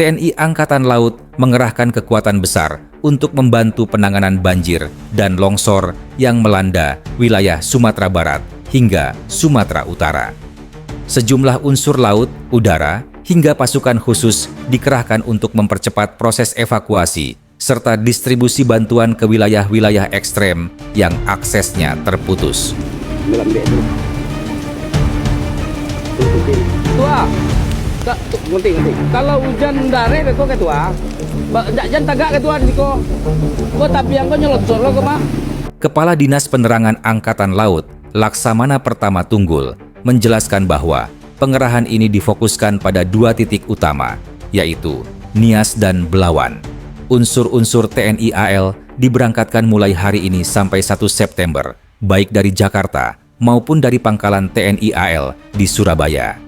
TNI Angkatan Laut mengerahkan kekuatan besar untuk membantu penanganan banjir dan longsor yang melanda wilayah Sumatera Barat hingga Sumatera Utara. Sejumlah unsur laut, udara, hingga pasukan khusus dikerahkan untuk mempercepat proses evakuasi serta distribusi bantuan ke wilayah-wilayah ekstrem yang aksesnya terputus. Kalau hujan dari itu ketua, jangan tagak ketua di ko. Tapi yang kau nyelonsor lo kemana? Kepala Dinas Penerangan Angkatan Laut, Laksamana Pertama Tunggul, menjelaskan bahwa pengerahan ini difokuskan pada dua titik utama, yaitu Nias dan Belawan. Unsur-unsur TNI AL diberangkatkan mulai hari ini sampai 1 September, baik dari Jakarta maupun dari pangkalan TNI AL di Surabaya.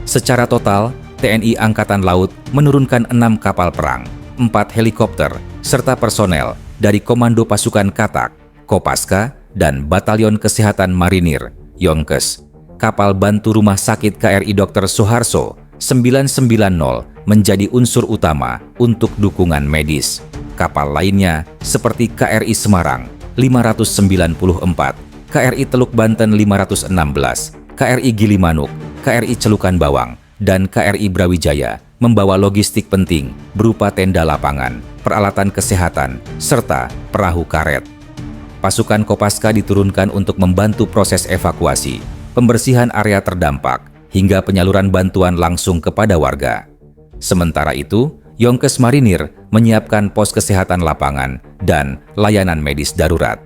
Secara total, TNI Angkatan Laut menurunkan 6 kapal perang, 4 helikopter, serta personel dari Komando Pasukan Katak, Kopaska, dan Batalion Kesehatan Marinir, Yonkes. Kapal bantu Rumah Sakit KRI Dr. Suharto 990 menjadi unsur utama untuk dukungan medis. Kapal lainnya seperti KRI Semarang 594, KRI Teluk Banten 516, KRI Gilimanuk, KRI Celukan Bawang, dan KRI Brawijaya membawa logistik penting berupa tenda lapangan, peralatan kesehatan, serta perahu karet. Pasukan Kopaska diturunkan untuk membantu proses evakuasi, pembersihan area terdampak, hingga penyaluran bantuan langsung kepada warga. Sementara itu, Yonkes Marinir menyiapkan pos kesehatan lapangan dan layanan medis darurat.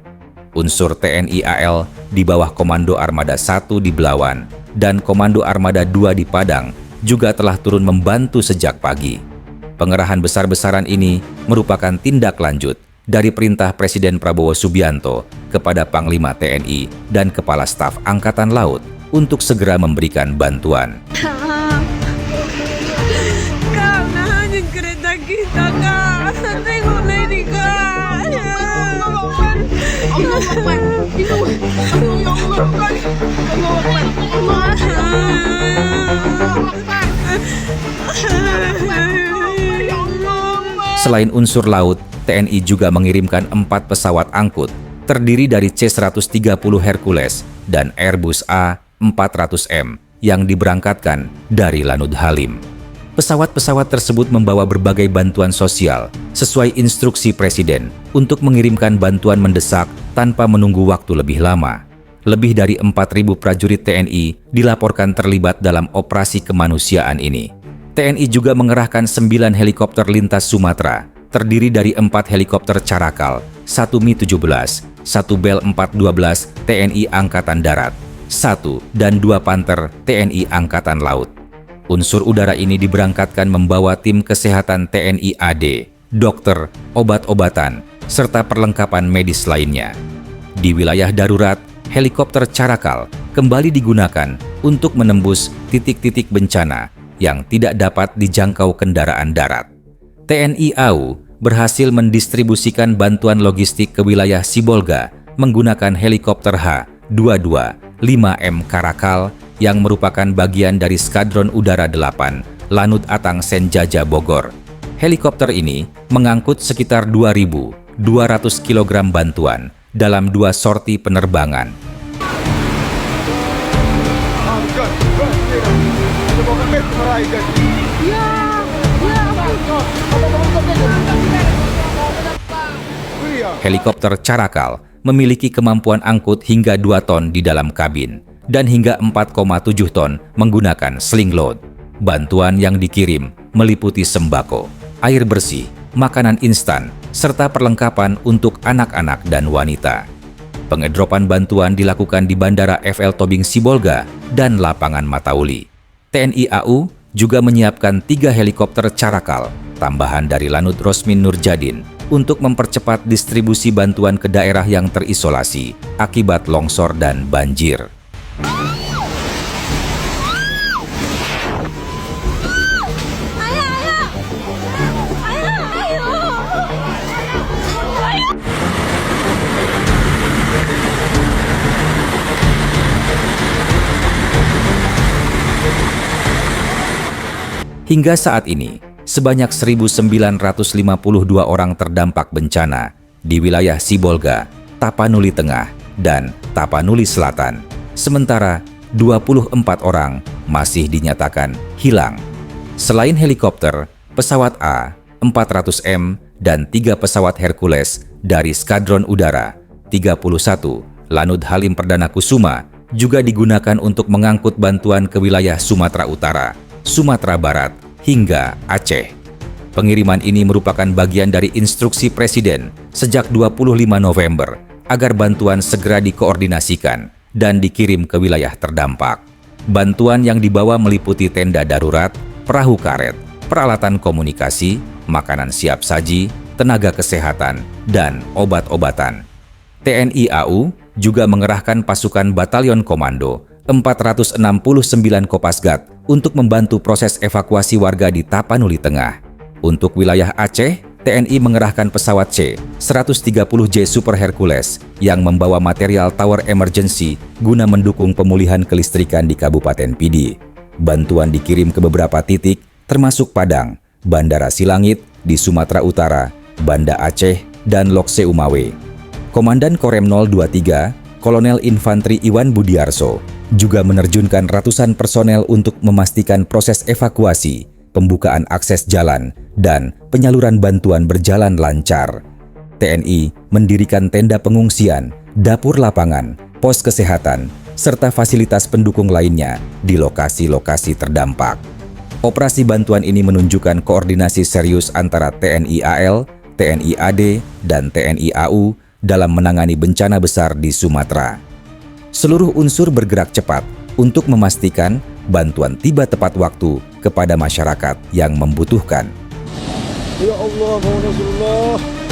Unsur TNI AL di bawah Komando Armada 1 di Belawan dan Komando Armada 2 di Padang juga telah turun membantu sejak pagi. Pengerahan besar-besaran ini merupakan tindak lanjut dari perintah Presiden Prabowo Subianto kepada Panglima TNI dan Kepala Staf Angkatan Laut untuk segera memberikan bantuan. Kak, nahanin kereta kita, Kak. Tengok lady, Kak. Selain unsur laut, TNI juga mengirimkan 4 pesawat angkut terdiri dari C-130 Hercules dan Airbus A400M yang diberangkatkan dari Lanut Halim. Pesawat-pesawat tersebut membawa berbagai bantuan sosial sesuai instruksi Presiden untuk mengirimkan bantuan mendesak tanpa menunggu waktu lebih lama. Lebih dari 4.000 prajurit TNI dilaporkan terlibat dalam operasi kemanusiaan ini. TNI juga mengerahkan 9 helikopter lintas Sumatera, terdiri dari 4 helikopter Carakal, 1 Mi-17, 1 Bel 412 TNI Angkatan Darat, 1 dan 2 Panther TNI Angkatan Laut. Unsur udara ini diberangkatkan membawa tim kesehatan TNI AD, dokter, obat-obatan, serta perlengkapan medis lainnya. Di wilayah darurat, helikopter Carakal kembali digunakan untuk menembus titik-titik bencana yang tidak dapat dijangkau kendaraan darat. TNI AU berhasil mendistribusikan bantuan logistik ke wilayah Sibolga menggunakan helikopter H-22 5M Carakal yang merupakan bagian dari Skadron Udara 8 Lanut Atang Senjaja Bogor. Helikopter ini mengangkut sekitar 2.200 kg bantuan dalam 2 sorti penerbangan. Helikopter Carakal memiliki kemampuan angkut hingga 2 ton di dalam kabin dan hingga 4,7 ton menggunakan sling load. Bantuan yang dikirim meliputi sembako, air bersih, makanan instan, serta perlengkapan untuk anak-anak dan wanita. Pengedropan bantuan dilakukan di Bandara FL Tobing Sibolga dan Lapangan Matauli. TNI AU juga menyiapkan 3 helikopter Carakal, tambahan dari Lanut Rosmin Nurjadin, untuk mempercepat distribusi bantuan ke daerah yang terisolasi akibat longsor dan banjir. Hingga saat ini, sebanyak 1.952 orang terdampak bencana di wilayah Sibolga, Tapanuli Tengah, dan Tapanuli Selatan. Sementara 24 orang masih dinyatakan hilang. Selain helikopter, pesawat A-400M dan 3 pesawat Hercules dari Skadron Udara 31 Lanut Halim Perdana Kusuma juga digunakan untuk mengangkut bantuan ke wilayah Sumatera Utara, Sumatera Barat, hingga Aceh. Pengiriman ini merupakan bagian dari instruksi Presiden sejak 25 November agar bantuan segera dikoordinasikan dan dikirim ke wilayah terdampak. Bantuan yang dibawa meliputi tenda darurat, perahu karet, peralatan komunikasi, makanan siap saji, tenaga kesehatan, dan obat-obatan. TNI AU juga mengerahkan pasukan Batalion Komando 469 Kopasgat untuk membantu proses evakuasi warga di Tapanuli Tengah. Untuk wilayah Aceh, TNI mengerahkan pesawat C-130J Super Hercules yang membawa material tower emergency guna mendukung pemulihan kelistrikan di Kabupaten Pidi. Bantuan dikirim ke beberapa titik, termasuk Padang, Bandara Silangit di Sumatera Utara, Banda Aceh, dan Lokse Umawe. Komandan Korem 023, Kolonel Infantri Iwan Budiarso, juga menerjunkan ratusan personel untuk memastikan proses evakuasi, pembukaan akses jalan, dan penyaluran bantuan berjalan lancar. TNI mendirikan tenda pengungsian, dapur lapangan, pos kesehatan, serta fasilitas pendukung lainnya di lokasi-lokasi terdampak. Operasi bantuan ini menunjukkan koordinasi serius antara TNI AL, TNI AD, dan TNI AU dalam menangani bencana besar di Sumatera. Seluruh unsur bergerak cepat untuk memastikan bantuan tiba tepat waktu kepada masyarakat yang membutuhkan. Ya Allah, Muhammad Rasulullah.